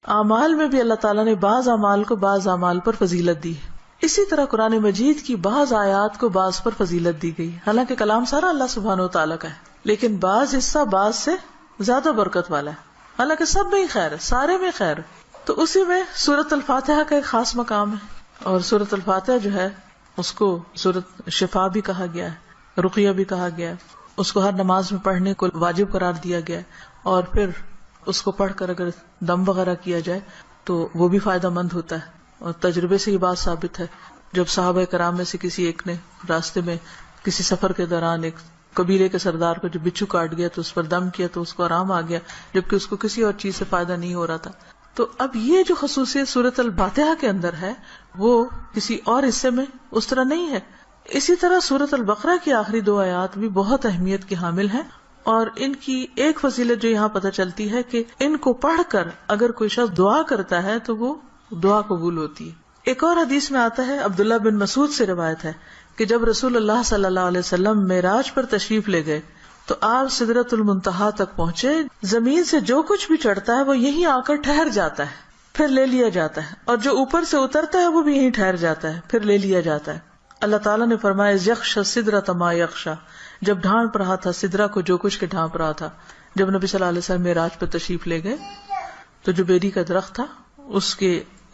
اعمال میں بھی اللہ تعالیٰ نے بعض اعمال کو بعض اعمال پر فضیلت دی ہے. اسی طرح قرآن مجید کی بعض آیات کو بعض پر فضیلت دی گئی. حالانکہ کلام سارا اللہ سبحانہ و تعالیٰ کا ہے، لیکن بعض حصہ بعض سے زیادہ برکت والا ہے. حالانکہ سب میں ہی خیر ہے، سارے میں خیر ہے. تو اسی میں سورۃ الفاتحہ کا ایک خاص مقام ہے. اور سورۃ الفاتحہ جو ہے اس کو سورۃ شفا بھی کہا گیا ہے، رقیہ بھی کہا گیا ہے. اس کو ہر نماز میں پڑھنے کو واجب قرار دیا گیا ہے. اور پھر اس کو پڑھ کر اگر دم وغیرہ کیا جائے تو وہ بھی فائدہ مند ہوتا ہے. اور تجربے سے یہ بات ثابت ہے. جب صحابہ کرام میں سے کسی ایک نے راستے میں کسی سفر کے دوران ایک قبیلے کے سردار کو جو بچھو کاٹ گیا تو اس پر دم کیا تو اس کو آرام آ گیا، جبکہ اس کو کسی اور چیز سے فائدہ نہیں ہو رہا تھا. تو اب یہ جو خصوصیت سورۃ الفاتحہ کے اندر ہے وہ کسی اور حصے میں اس طرح نہیں ہے. اسی طرح سورۃ البقرہ کی آخری 2 آیات بھی بہت اہمیت کی حامل ہیں. اور ان کی ایک فضیلت جو یہاں پتہ چلتی ہے کہ ان کو پڑھ کر اگر کوئی شخص دعا کرتا ہے تو وہ دعا قبول ہوتی ہے. ایک اور حدیث میں آتا ہے، عبداللہ بن مسعود سے روایت ہے کہ جب رسول اللہ صلی اللہ علیہ وسلم معراج پر تشریف لے گئے تو آپ سدرۃ المنتہا تک پہنچے. زمین سے جو کچھ بھی چڑھتا ہے وہ یہیں آ کر ٹھہر جاتا ہے، پھر لے لیا جاتا ہے، اور جو اوپر سے اترتا ہے وہ بھی یہیں ٹھہر جاتا ہے، پھر لے لیا جاتا ہے. اللہ تعالیٰ نے فرمایا یخشی السدرۃ ما یخشی، جب ڈھانپ رہا تھا سدرہ کو جو کچھ کے ڈھانپ رہا تھا. جب نبی صلی اللہ علیہ وسلم معراج پر تشریف لے گئے تو جو بیری کا درخت تھا اس کے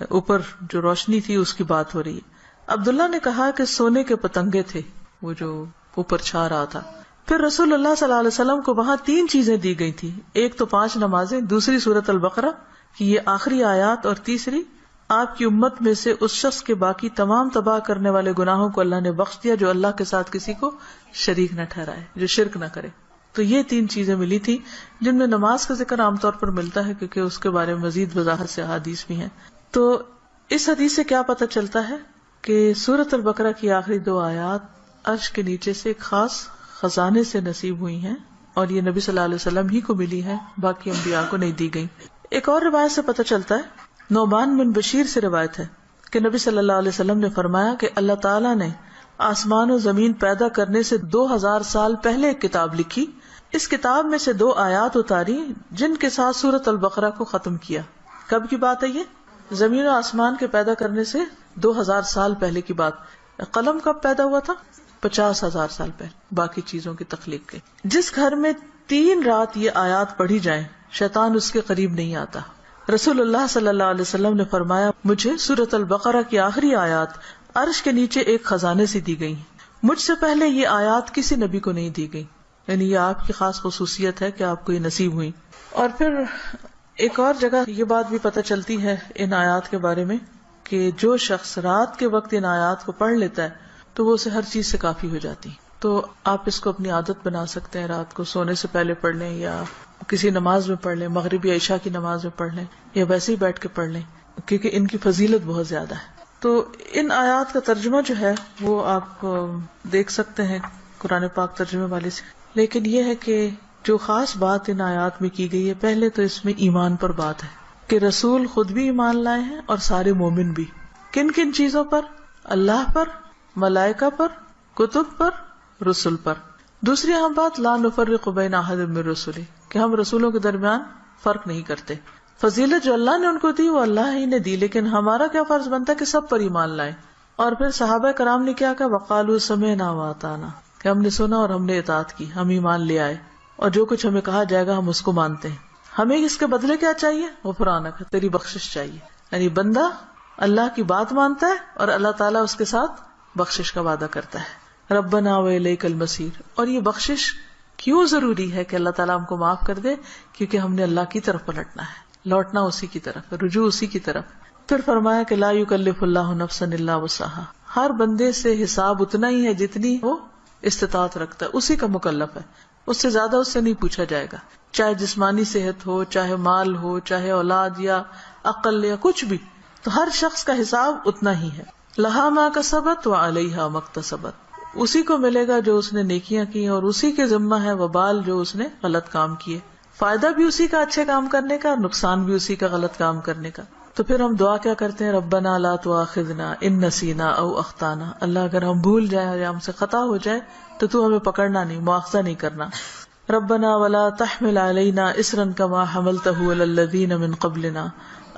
اوپر جو روشنی تھی اس کی بات ہو رہی ہے. عبداللہ نے کہا کہ سونے کے پتنگے تھے وہ جو اوپر چھا رہا تھا. پھر رسول اللہ صلی اللہ علیہ وسلم کو وہاں 3 چیزیں دی گئی تھی. ایک تو 5 نمازیں، دوسری سورۃ البقرہ کی یہ آخری آیات، اور تیسری آپ کی امت میں سے اس شخص کے باقی تمام تباہ کرنے والے گناہوں کو اللہ نے بخش دیا جو اللہ کے ساتھ کسی کو شریک نہ ٹھہرائے، جو شرک نہ کرے. تو یہ 3 چیزیں ملی تھی جن میں نماز کا ذکر عام طور پر ملتا ہے کیونکہ اس کے بارے میں مزید وضاحت سے احادیث بھی ہیں. تو اس حدیث سے کیا پتہ چلتا ہے کہ سورۃ البقرہ کی آخری 2 آیات عرش کے نیچے سے ایک خاص خزانے سے نصیب ہوئی ہیں اور یہ نبی صلی اللہ علیہ وسلم ہی کو ملی ہے، باقی انبیاء کو نہیں دی گئی. ایک اور روایت سے پتہ چلتا ہے، نعمان بن بشیر سے روایت ہے کہ نبی صلی اللہ علیہ وسلم نے فرمایا کہ اللہ تعالیٰ نے آسمان و زمین پیدا کرنے سے 2000 سال پہلے ایک کتاب لکھی. اس کتاب میں سے 2 آیات اتاری جن کے ساتھ سورۃ البقرہ کو ختم کیا. کب کی بات ہے یہ؟ زمین و آسمان کے پیدا کرنے سے 2000 سال پہلے کی بات. قلم کب پیدا ہوا تھا؟ 50,000 سال پہلے، باقی چیزوں کی تخلیق کے. جس گھر میں 3 رات یہ آیات پڑھی جائیں شیطان اس کے قریب نہیں آتا. رسول اللہ صلی اللہ علیہ وسلم نے فرمایا مجھے سورۃ البقرہ کی آخری آیات عرش کے نیچے ایک خزانے سے دی گئی، مجھ سے پہلے یہ آیات کسی نبی کو نہیں دی گئی. یعنی یہ آپ کی خاص خصوصیت ہے کہ آپ کو یہ نصیب ہوئی. اور پھر ایک اور جگہ یہ بات بھی پتہ چلتی ہے ان آیات کے بارے میں کہ جو شخص رات کے وقت ان آیات کو پڑھ لیتا ہے تو وہ اسے ہر چیز سے کافی ہو جاتی. تو آپ اس کو اپنی عادت بنا سکتے ہیں، رات کو سونے سے پہلے پڑھ لیں یا کسی نماز میں پڑھ لیں، مغرب یا عشاء کی نماز میں پڑھ لیں یا ویسے ہی بیٹھ کے پڑھ لیں، کیونکہ ان کی فضیلت بہت زیادہ ہے. تو ان آیات کا ترجمہ جو ہے وہ آپ دیکھ سکتے ہیں قرآن پاک ترجمے والے سے. لیکن یہ ہے کہ جو خاص بات ان آیات میں کی گئی ہے، پہلے تو اس میں ایمان پر بات ہے کہ رسول خود بھی ایمان لائے ہیں اور سارے مومن بھی. کن کن چیزوں پر؟ اللہ پر، ملائکہ پر، کتب پر، رسل پر. دوسری اہم بات لا نفرق بین احد من رسلہ، کہ ہم رسولوں کے درمیان فرق نہیں کرتے. فضیلت جو اللہ نے ان کو دی وہ اللہ ہی نے دی، لیکن ہمارا کیا فرض بنتا ہے کہ سب پر ایمان لائیں. اور پھر صحابہ کرام نے کیا کہا، وقالوا سمعنا واطعنا، کہ ہم نے سنا اور ہم نے اطاعت کی، ہم ایمان لے آئے اور جو کچھ ہمیں کہا جائے گا ہم اس کو مانتے ہیں. ہمیں اس کے بدلے کیا چاہیے؟ غفرانک، تیری بخشش چاہیے. یعنی بندہ اللہ کی بات مانتا ہے اور اللہ تعالیٰ اس کے ساتھ بخشش کا وعدہ کرتا ہے. ربنا وإلیک المصیر. اور یہ بخشش کیوں ضروری ہے کہ اللہ تعالیٰ ہم کو معاف کر دے؟ کیونکہ ہم نے اللہ کی طرف پلٹنا ہے، لوٹنا اسی کی طرف، رجوع اسی کی طرف. پھر فرمایا کہ لا یکلف اللہ نفسا الا وسعہا، ہر بندے سے حساب اتنا ہی ہے جتنی وہ استطاعت رکھتا ہے، اسی کا مکلف ہے. اس سے زیادہ اس سے نہیں پوچھا جائے گا، چاہے جسمانی صحت ہو، چاہے مال ہو، چاہے اولاد یا عقل یا کچھ بھی. تو ہر شخص کا حساب اتنا ہی ہے. لہا ما کسبت وعلیہا ما اکتسبت، اسی کو ملے گا جو اس نے نیکیاں کی اور اسی کے ذمہ ہے وبال جو اس نے غلط کام کیے. فائدہ بھی اسی کا اچھے کام کرنے کا اور نقصان بھی اسی کا غلط کام کرنے کا. تو پھر ہم دعا کیا کرتے ہیں، ربنا لا تؤاخذنا ان نسینا او اخطانا، اللہ اگر ہم بھول جائیں یا ہم سے خطا ہو جائے تو تو ہمیں پکڑنا نہیں، مؤاخذہ نہیں کرنا. ربنا ولا تحمل علینا اصرا کما حملته علی الذین من قبلنا،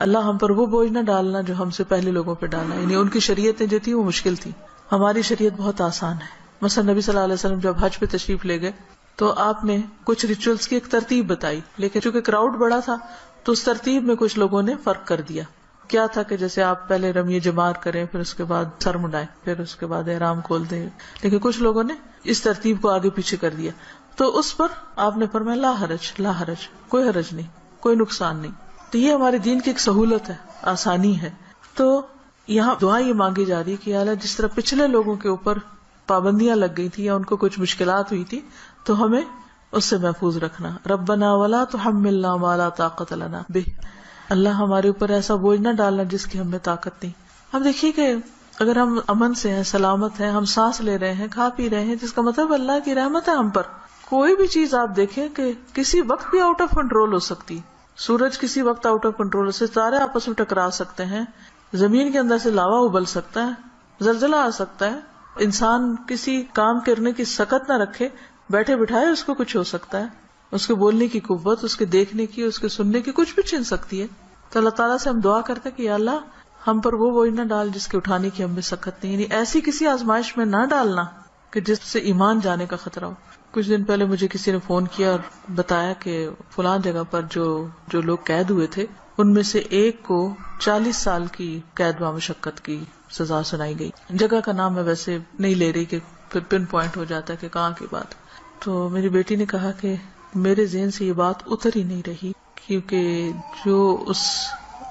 اللہ ہم پر وہ بوجھ نہ ڈالنا جو ہم سے پہلے لوگوں پہ ڈالا، یعنی ان کی شریعتیں جو تھی وہ مشکل تھی، ہماری شریعت بہت آسان ہے. مثلا نبی صلی اللہ علیہ وسلم جب حج پہ تشریف لے گئے تو آپ نے کچھ ریچولز کی ایک ترتیب بتائی، لیکن چونکہ کراؤڈ بڑا تھا تو اس ترتیب میں کچھ لوگوں نے فرق کر دیا. کیا تھا کہ جیسے آپ پہلے رمی جمار کریں، پھر اس کے بعد سر مڈائیں، پھر اس کے بعد احرام کھول دیں، لیکن کچھ لوگوں نے اس ترتیب کو آگے پیچھے کر دیا. تو اس پر آپ نے فرمایا لا حرج، لا حرج، کوئی حرج نہیں، کوئی نقصان نہیں. تو یہ ہمارے دین کی ایک سہولت ہے، آسانی ہے. تو یہاں دعا یہ مانگی جا رہی ہے کہ یا اللہ جس طرح پچھلے لوگوں کے اوپر پابندیاں لگ گئی تھی یا ان کو کچھ مشکلات ہوئی تھی تو ہمیں اس سے محفوظ رکھنا. ربنا ولا تحملنا ما لا طاقت لنا به، اللہ ہمارے اوپر ایسا بوجھ نہ ڈالنا جس کی ہمیں طاقت نہیں. ہم دیکھیے کہ اگر ہم امن سے ہیں، سلامت ہیں، ہم سانس لے رہے ہیں، کھا پی رہے ہیں، جس کا مطلب اللہ کی رحمت ہے ہم پر. کوئی بھی چیز آپ دیکھیں کہ کسی وقت بھی آؤٹ آف کنٹرول ہو سکتی، سورج کسی وقت آؤٹ آف کنٹرول، ستارے آپس میں ٹکرا سکتے ہیں، زمین کے اندر سے لاوا ابل سکتا ہے، زلزلہ آ سکتا ہے، انسان کسی کام کرنے کی سکت نہ رکھے، بیٹھے بٹھائے اس کو کچھ ہو سکتا ہے، اس کے بولنے کی قوت، اس کے دیکھنے کی، اس کے سننے کی کچھ بھی چھن سکتی ہے. تو اللہ تعالیٰ سے ہم دعا کرتے کہ یا اللہ ہم پر وہ بوجھ نہ ڈال جس کے اٹھانے کی ہمیں سکت نہیں، یعنی ایسی کسی آزمائش میں نہ ڈالنا کہ جس سے ایمان جانے کا خطرہ ہو. کچھ دن پہلے مجھے کسی نے فون کیا اور بتایا کہ فلاں جگہ پر جو لوگ قید ہوئے تھے ان میں سے ایک کو 40 سال کی قید و مشقت کی سزا سنائی گئی. جگہ کا نام میں ویسے نہیں لے رہی کہ پھر پن پوائنٹ ہو جاتا ہے کہ کہاں کی بات. تو میری بیٹی نے کہا کہ میرے ذہن سے یہ بات اتر ہی نہیں رہی، کیونکہ جو اس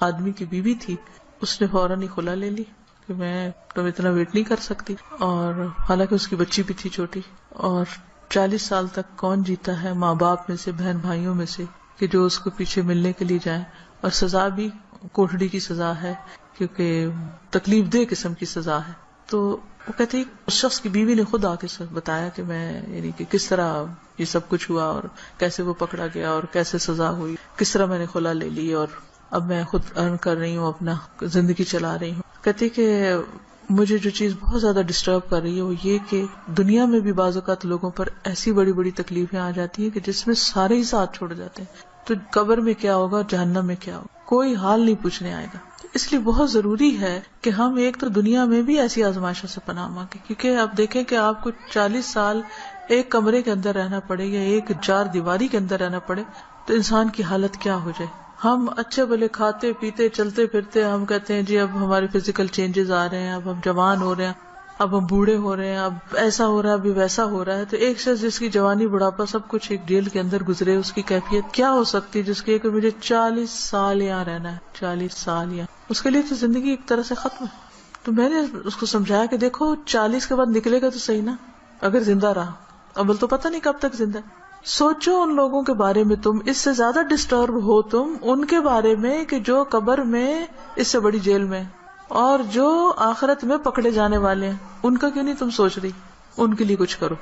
آدمی کی بیوی تھی اس نے فوراً ہی کھلا لے لی کہ میں تو اتنا ویٹ نہیں کر سکتی، اور حالانکہ اس کی بچی بھی تھی چھوٹی. اور 40 سال تک کون جیتا ہے ماں باپ میں سے، بہن بھائیوں میں سے، کہ جو اس کو پیچھے ملنے کے لیے جائیں، اور سزا بھی کوٹڑی کی سزا ہے کیونکہ تکلیف دہ قسم کی سزا ہے. تو وہ کہتے ہیں اس شخص کی بیوی نے خود آ کے بتایا کہ میں یعنی کہ کس طرح یہ سب کچھ ہوا اور کیسے وہ پکڑا گیا اور کیسے سزا ہوئی، کس طرح میں نے خلا لے لی اور اب میں خود ارن کر رہی ہوں، اپنا زندگی چلا رہی ہوں. کہتی کہ مجھے جو چیز بہت زیادہ ڈسٹرب کر رہی ہے وہ یہ کہ دنیا میں بھی بعض اوقات لوگوں پر ایسی بڑی بڑی تکلیفیں آ جاتی ہیں کہ جس میں سارے ہی ساتھ چھوڑ جاتے ہیں، تو قبر میں کیا ہوگا، جہنم میں کیا ہوگا، کوئی حال نہیں پوچھنے آئے گا. اس لیے بہت ضروری ہے کہ ہم ایک تو دنیا میں بھی ایسی آزمائشوں سے پناہ مانگیں، کیونکہ آپ دیکھیں کہ آپ کو 40 سال ایک کمرے کے اندر رہنا پڑے یا ایک 4 دیواری کے اندر رہنا پڑے تو انسان کی حالت کیا ہو جائے. ہم اچھے بھلے کھاتے پیتے چلتے پھرتے، ہم کہتے ہیں جی اب ہمارے فزیکل چینجز آ رہے ہیں، اب ہم جوان ہو رہے ہیں، اب ہم بوڑھے ہو رہے ہیں، اب ایسا ہو رہا ہے، ابھی ویسا ہو رہا ہے. تو ایک شخص جس کی جوانی بڑھاپا سب کچھ ایک جیل کے اندر گزرے، اس کی کیفیت کیا ہو سکتی ہے جس کی کہ مجھے 40 سال یہاں رہنا ہے، 40 سال یہاں. اس کے لیے تو زندگی ایک طرح سے ختم ہے. تو میں نے اس کو سمجھایا کہ دیکھو 40 کے بعد نکلے گا تو صحیح نا، اگر زندہ رہا، اول تو پتہ نہیں کب تک زندہ. سوچو ان لوگوں کے بارے میں، تم اس سے زیادہ ڈسٹرب ہو تم ان کے بارے میں کہ جو قبر میں اس سے بڑی جیل میں، اور جو آخرت میں پکڑے جانے والے ہیں، ان کا کیوں نہیں تم سوچ رہی؟ ان کے لیے کچھ کرو.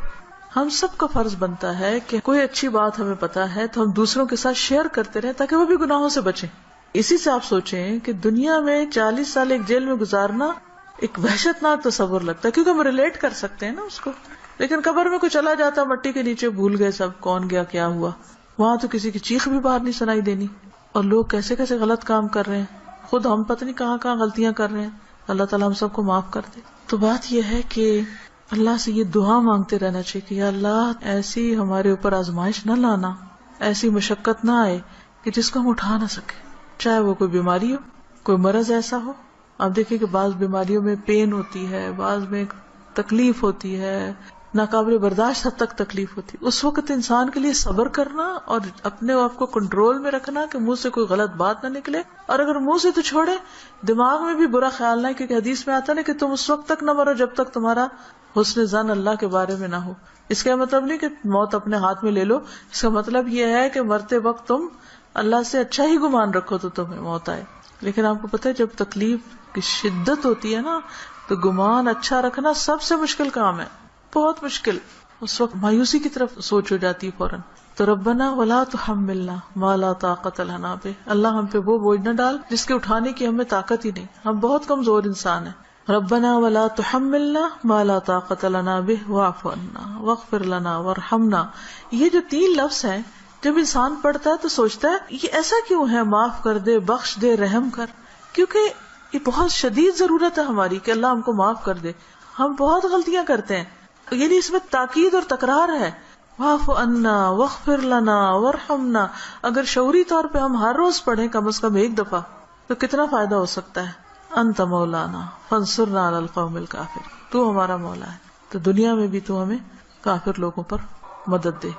ہم سب کا فرض بنتا ہے کہ کوئی اچھی بات ہمیں پتا ہے تو ہم دوسروں کے ساتھ شیئر کرتے رہیں تاکہ وہ بھی گناہوں سے بچیں. اسی سے آپ سوچیں کہ دنیا میں 40 سال ایک جیل میں گزارنا ایک وحشت ناک تصور لگتا ہے، کیونکہ ہم ریلیٹ کر سکتے ہیں نا اس کو. لیکن قبر میں کوئی چلا جاتا مٹی کے نیچے، بھول گئے سب کون گیا کیا ہوا، وہاں تو کسی کی چیخ بھی باہر نہیں سنائی دینی. اور لوگ کیسے کیسے غلط کام کر رہے ہیں، خود ہم پتہ نہیں کہاں کہاں غلطیاں کر رہے ہیں. اللہ تعالیٰ ہم سب کو معاف کر دے. تو بات یہ ہے کہ اللہ سے یہ دعا مانگتے رہنا چاہیے کہ یا اللہ ایسی ہمارے اوپر آزمائش نہ لانا، ایسی مشقت نہ آئے کہ جس کو ہم اٹھا نہ سکے، چاہے وہ کوئی بیماری ہو، کوئی مرض ایسا ہو. آپ دیکھیں کہ بعض بیماریوں میں پین ہوتی ہے، بعض میں تکلیف ہوتی ہے، ناقابل برداشت حد تک تکلیف ہوتی. اس وقت انسان کے لیے صبر کرنا اور اپنے آپ کو کنٹرول میں رکھنا کہ منہ سے کوئی غلط بات نہ نکلے، اور اگر منہ سے تو چھوڑے دماغ میں بھی برا خیال نہ، کیونکہ حدیث میں آتا نا کہ تم اس وقت تک نہ مرو جب تک تمہارا حسن ظن اللہ کے بارے میں نہ ہو. اس کا مطلب نہیں کہ موت اپنے ہاتھ میں لے لو، اس کا مطلب یہ ہے کہ مرتے وقت تم اللہ سے اچھا ہی گمان رکھو تو تمہیں موت آئے. لیکن آپ کو پتہ ہے جب تکلیف کی شدت ہوتی ہے نا تو گمان اچھا رکھنا سب سے مشکل کام ہے، بہت مشکل. اس وقت مایوسی کی طرف سوچ ہو جاتی ہے فوراً. تو ربنا ولا تحملنا ما لا طاقت لنا به، اللہ ہم پہ وہ بوجھ نہ ڈال جس کے اٹھانے کی ہمیں طاقت ہی نہیں. ہم بہت کمزور انسان ہیں، ربنا ولا تحملنا ما لا طاقت لنا به واعف عنا واغفر لنا وارحمنا. یہ جو 3 لفظ ہیں جب انسان پڑھتا ہے تو سوچتا ہے یہ ایسا کیوں ہے، معاف کر دے، بخش دے، رحم کر. کیونکہ یہ بہت شدید ضرورت ہے ہماری کہ اللہ ہم کو معاف کر دے. ہم بہت غلطیاں کرتے ہیں، یعنی اس میں تاکید اور تکرار ہے. واعف عنا واغفر لنا وارحمنا. اگر شعوری طور پہ ہم ہر روز پڑھیں کم از کم 1 دفعہ تو کتنا فائدہ ہو سکتا ہے. انت مولانا فانصرنا علی القوم الکافر. تو ہمارا مولا ہے تو دنیا میں بھی تو ہمیں کافر لوگوں پر مدد دے.